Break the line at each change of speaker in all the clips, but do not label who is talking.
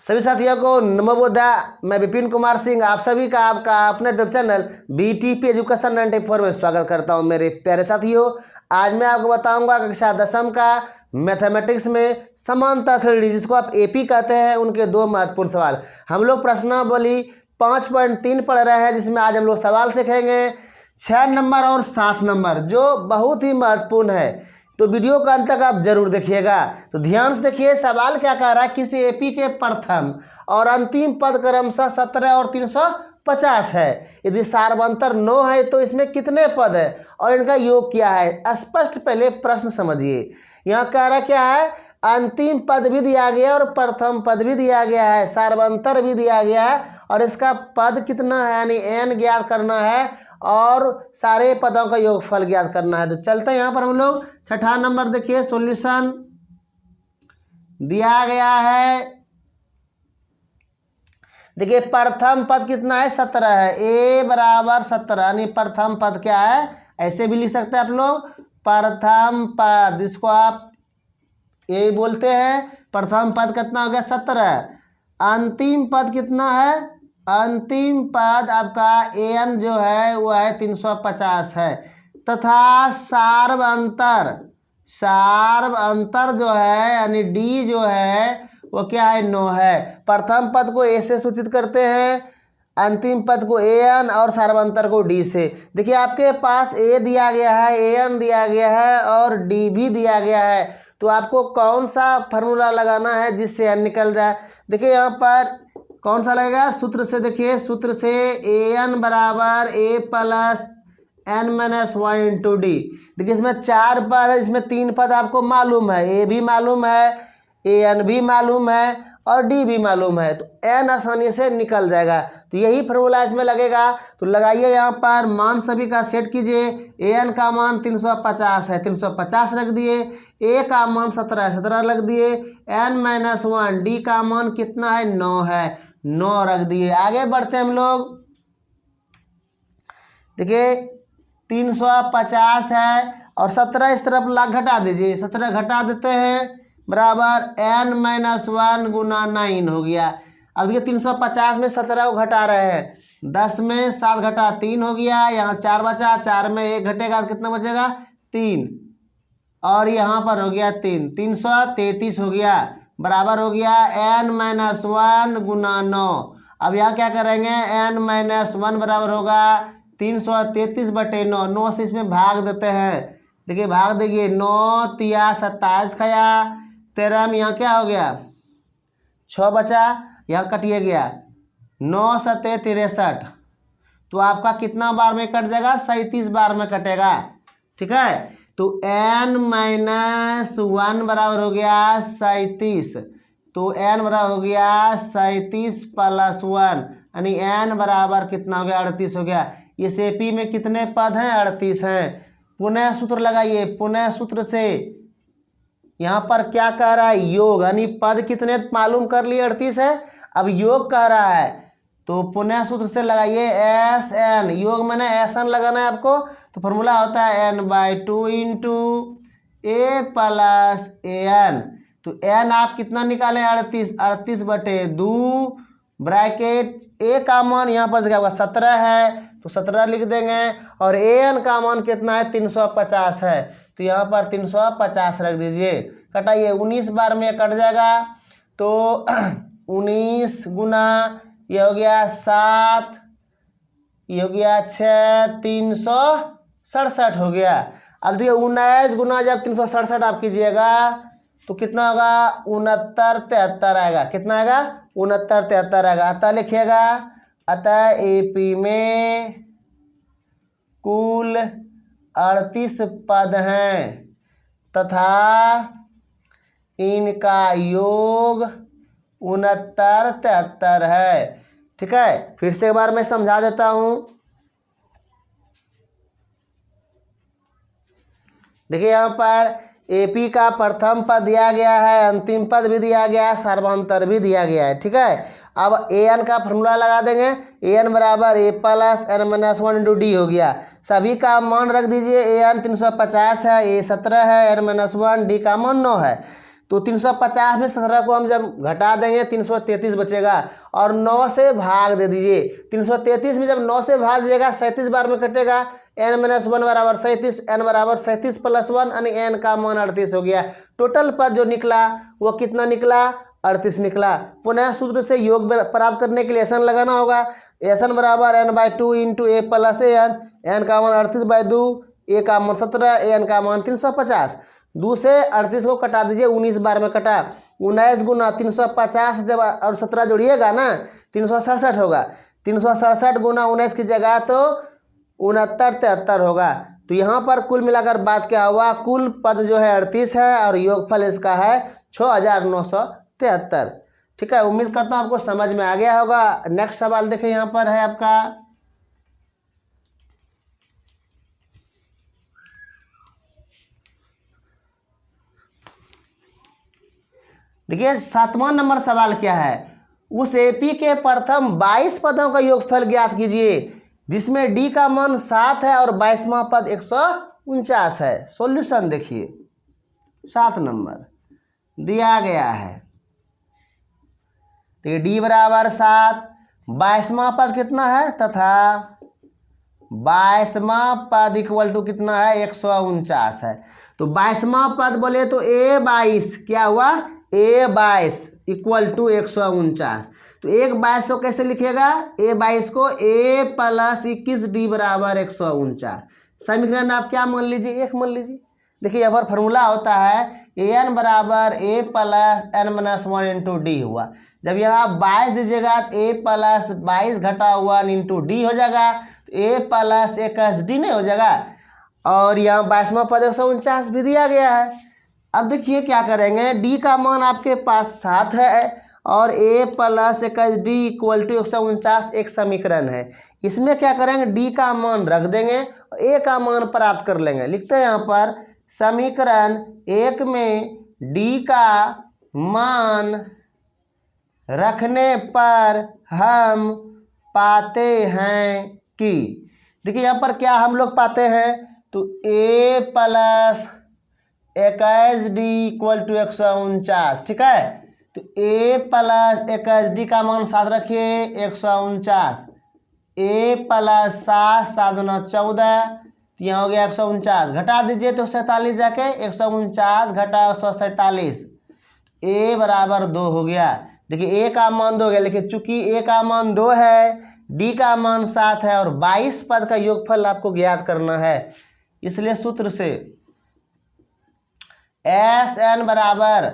सभी साथियों को नमो बुद्धा। मैं विपिन कुमार सिंह आप सभी का आपका अपने यूट्यूब चैनल BTP एजुकेशन 94 में स्वागत करता हूं। मेरे प्यारे साथियों, आज मैं आपको बताऊंगा कक्षा 10वीं का मैथमेटिक्स में समानता श्रेणी जिसको आप AP कहते हैं उनके दो महत्वपूर्ण सवाल। हम लोग प्रश्नावली 5.3 पढ़ रहे हैं, जिसमें आज हम लोग सवाल सीखेंगे 6 नंबर और 7 नंबर, जो बहुत ही महत्वपूर्ण है। तो वीडियो का अंत तक आप जरूर देखिएगा। तो ध्यान से देखिए, सवाल क्या कह रहा है। किसी AP के प्रथम और अंतिम पद क्रमशः 17 और 350 है। यदि सार्वंतर 9 है तो इसमें कितने पद है और इनका योग क्या है। स्पष्ट पहले प्रश्न समझिए। यहाँ कह रहा क्या है, अंतिम पद भी दिया गया और प्रथम पद भी दिया गया है, सार्वंतर भी दिया गया है और इसका पद कितना है यानी n ज्ञात करना है और सारे पदों का योगफल ज्ञात करना है। तो चलते हैं यहाँ पर हम लोग 6ठा नंबर देखिए। सॉल्यूशन दिया गया है, देखिए प्रथम पद कितना है 17 है। a बराबर 17 यानी प्रथम पद क्या है, ऐसे भी लिख सकते हैं आप लोग। प्रथम पद इसको आप a बोलते हैं। प्रथम पद कितना हो गया 17। अंतिम पद कितना है, अंतिम पद आपका an जो है वो है 350 है। तथा सार्वअंतर जो है यानी D जो है वो क्या है 9 है। प्रथम पद को A से सूचित करते हैं, अंतिम पद को an और सार्वअंतर को D से। देखिए आपके पास A दिया गया है, an दिया गया है और D भी दिया गया है। तो आपको कौन सा फार्मूला लगाना है जिससे n निकल जाए। देखिए यहाँ पर कौन सा लगेगा, सूत्र से। देखिए सूत्र से an बराबर a plus n-1 into D. देखिए इसमें 4 पद है, इसमें 3 पद आपको मालूम है, a भी मालूम है, an भी मालूम है और d भी मालूम है। तो n आसानी से निकल जाएगा। तो यही फार्मूला इसमें लगेगा। तो लगाइए यहाँ पर, मान सभी का सेट कीजिए। an का मान 350 है, 350 रख दिए। a का मान 17 है, 17 रख दिए। n-1 d का मान कितना है 9 है, 9 रख दिए। आगे बढ़ते हैं हम लोग। देखिए 350 है और 17 इस तरफ लाख घटा दीजिए, 17 घटा देते हैं बराबर n-1 गुना 9 हो गया। अब देखिए 350 में 17 को घटा रहे हैं, 10 में 7 घटा 3 हो गया। यहाँ 4 बचा, 4 में 1 घटेगा कितना बचेगा 3 और यहाँ पर हो गया 3, 333 हो गया बराबर हो गया n-1 गुना 9। अब यहाँ क्या करेंगे, n-1 बराबर होगा 333/9। 9 से इसमें भाग देते हैं। देखिए भाग देंगे, 9 तिया 27 खाया, 13 में यहाँ क्या हो गया 6 बचा, यहाँ कटिए गया 9 सते 63। तो आपका कितना बार में कट जाएगा, 37 बार में कटेगा। ठीक है, तो n-1 बराबर हो गया 37। तो n बराबर हो गया 37 + 1 यानी n बराबर कितना हो गया 38 हो गया। इस AP में कितने पद हैं, 38 हैं। पुनः सूत्र लगाइए, पुनः सूत्र से यहाँ पर क्या कह रहा है, योग यानी पद कितने मालूम कर लिए 38 है, अब योग कह रहा है। तो पुनः सूत्र से लगाइए SN, योग मैंने SN लगाना है आपको। तो फॉर्मूला होता है n/2 into a plus an। तो n आप कितना निकालें 38, 38/2 ब्रैकेट a का मान यहाँ पर देखा 17 है तो 17 लिख देंगे और an का मान कितना है 350 है। तो यहाँ पर 350 रख दीजिए। कटाइए, 19 बार में कट जाएगा। तो 19 गुना ये हो गया 7, ये हो गया 6, 367 हो गया। अब देखिए 19 गुना जब 367 आप कीजिएगा तो कितना होगा 6973 आएगा। कितना आएगा 6973 आएगा। अतः लिखिएगा, अतः AP में कुल 38 पद हैं तथा इनका योग 6973 है। ठीक है, फिर से एक बार मैं समझा देता हूं। देखिए यहाँ पर AP का प्रथम पद दिया गया है, अंतिम पद भी दिया गया है, सार्वअंतर भी दिया गया है। ठीक है, अब an का फॉर्मूला लगा देंगे। an बराबर a plus n-1 into D हो गया। सभी का मान रख दीजिए। an 350 है, a 17 है, n-1 d का मान 9 है। तो 350 में 17 को हम जब घटा देंगे 333 बचेगा और 9 से भाग दे दीजिए। 333 में जब 9 से भाग दीजिएगा 37 बार में कटेगा, n-1 बराबर 37, n बराबर 37 + 1 यानी n का मान 38 हो गया। टोटल पद जो निकला वो कितना निकला, 38 निकला। पुनः सूत्र से योग प्राप्त करने के लिए एसन लगाना होगा। एसन बराबर n/2 × a + an, n का मान 38/2, a का मान 17, an का मान 350। 2 से 38 को कटा दीजिए, 19 बार में कटा। 19 × 350 जब और 17 जोड़िएगा ना 367 होगा। 367 × 19 की जगह तो 69-73 होगा। तो यहाँ पर कुल मिलाकर बात क्या हुआ, कुल पद जो है 38 है और योगफल इसका है 6973। ठीक है, उम्मीद करता हूँ आपको समझ में आ गया होगा। नेक्स्ट सवाल देखिए, यहाँ पर है आपका देखिए 7वां नंबर सवाल क्या है, उस एपी के प्रथम 22 पदों का योगफल ज्ञात कीजिए जिसमें डी का मान 7 है और 22वां पद 149 है। सॉल्यूशन देखिए 7 नंबर दिया गया है। तो डी बराबर 7, 22वां पद कितना है तथा 22वां पद इक्वल टू कितना है 149 है। तो 22वां पद बोले तो a22 क्या हुआ, a22 इक्वल टू 149। तो 1/22 को कैसे लिखिएगा, a22 को a + 21 d बराबर 149। समीकरण आप क्या मान लीजिए, 1 मान लीजिए। देखिए यहाँ पर फॉर्मूला होता है an बराबर a + n-1 × d हुआ। जब यहाँ 22 दीजिएगा तो a + 22 घटा हुआ × d हो जाएगा, तो a + 21 d नहीं हो जाएगा। और यहाँ 22वां पद 149 भी दिया गया है। अब देखिए क्या करेंगे, d का मान आपके पास 7 है और a + 21 d इक्वल टू 149 एक समीकरण है। इसमें क्या करेंगे, d का मान रख देंगे और a का मान प्राप्त कर लेंगे। लिखते हैं यहाँ पर समीकरण 1 में d का मान रखने पर हम पाते हैं कि, देखिए यहाँ पर क्या हम लोग पाते हैं, तो a + 21 d इक्वल टू 149। ठीक है, तो a + 21 d का मान 7 रखिए 149, a + 7 7 × 14, तो यहाँ हो गया 149। घटा दीजिए तो 47 जाके 149 घटा 147, a बराबर 2 हो गया। देखिए a का मान 2 हो गया, लेकिन चूंकि a का मान 2 है, d का मान 7 है और 22 पद का योगफल आपको ज्ञात करना है। इसलिए सूत्र से Sn बराबर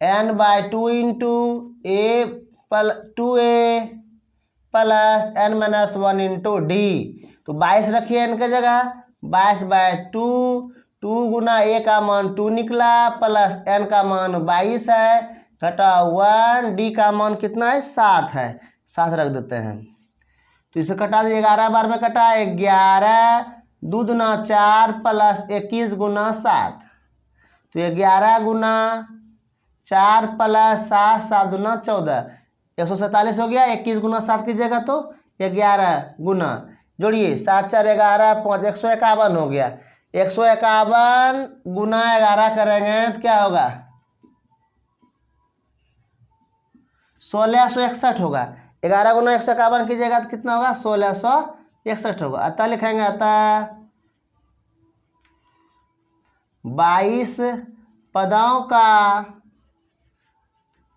n/2 × a + 2a + n-1 × d। तो 22 रखिए n के जगह, 22/2, 2 × a का मान 2 निकला प्लस n का मान 22 है घटा 1, d का मान कितना है 7 है, 7 रख देते हैं। तो इसे कटा दीजिए, 11 बार में कटा 11, 2 दूना 4 प्लस 21 × 7, तो 11 × 4 + 7, 7 दूना 14, 147 हो गया। 21 × 7 कीजिएगा तो 11 गुना, जोड़िए 7 4 11 5 151 हो गया। 151 × 11 करेंगे तो क्या होगा 1661 होगा। 11 × 151 कीजिएगा तो कितना होगा 1661 होगा। अतः लिखेंगे अतः 22 पदों का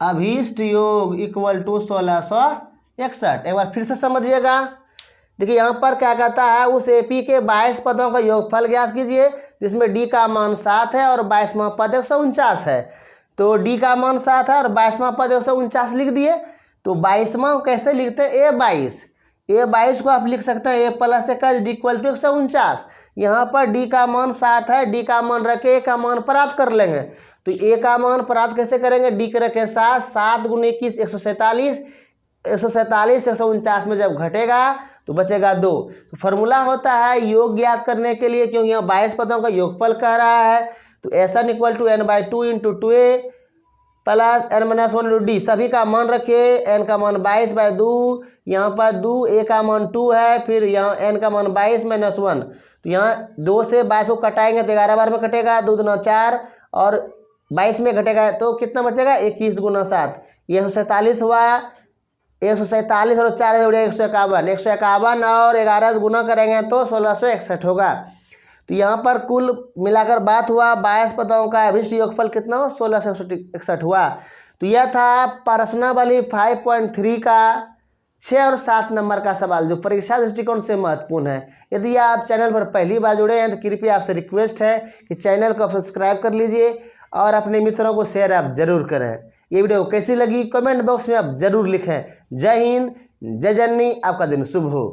अभीष्ट योग इक्वल टू 1661। एक बार फिर से समझिएगा। देखिए यहाँ पर क्या कहता है, उस एपी के 22 पदों का योगफल ज्ञात कीजिए जिसमें डी का मान 7 है और 22वां पद 149 है। तो डी का मान 7 है और 22वां पद 149 लिख दिए। तो 22वां कैसे लिखते हैं, a22 को आप लिख सकते हैं a + 21 d इक्वल टू 149। यहाँ पर d का मान 7 है, d का मान रखे a का मान प्राप्त कर लेंगे। तो a का मान प्राप्त कैसे करेंगे, d के रखे 7, 7 × 21 147, 147 149 में जब घटेगा तो बचेगा 2। तो फॉर्मूला होता है योग ज्ञात करने के लिए, क्योंकि यहाँ 22 पदों का योगफल कह रहा है। तो Sn equal to n/2 × 2a plus n-1 × d, सभी का मान रखिए। n का मान 22/2, यहाँ पर 2, a का मान 2 है, फिर यहाँ n का मान 22 - 1। तो यहाँ 2 से 22 को कटाएंगे तो 11 बार में कटेगा, 2 दूना 4 और 22 में घटेगा तो कितना बचेगा 21 गुना 7, ये 147 हुआ। 147 और 4 जोड़िए 151, 151 और 11 गुना करेंगे तो 1661 होगा। तो यहाँ पर कुल मिलाकर बात हुआ 22 पदों का अभिष्ट योगफल कितना हो 1661 हुआ। तो यह था प्रश्नावली 5.3 का 6 और 7 नंबर का सवाल जो परीक्षा दृष्टिकोण से महत्वपूर्ण है। यदि आप चैनल पर पहली बार जुड़े हैं तो कृपया आपसे रिक्वेस्ट है कि चैनल को सब्सक्राइब कर लीजिए और अपने मित्रों को शेयर आप जरूर करें। ये वीडियो कैसी लगी कमेंट बॉक्स में आप जरूर लिखें। जय हिंद, जय जननी, आपका दिन शुभ हो।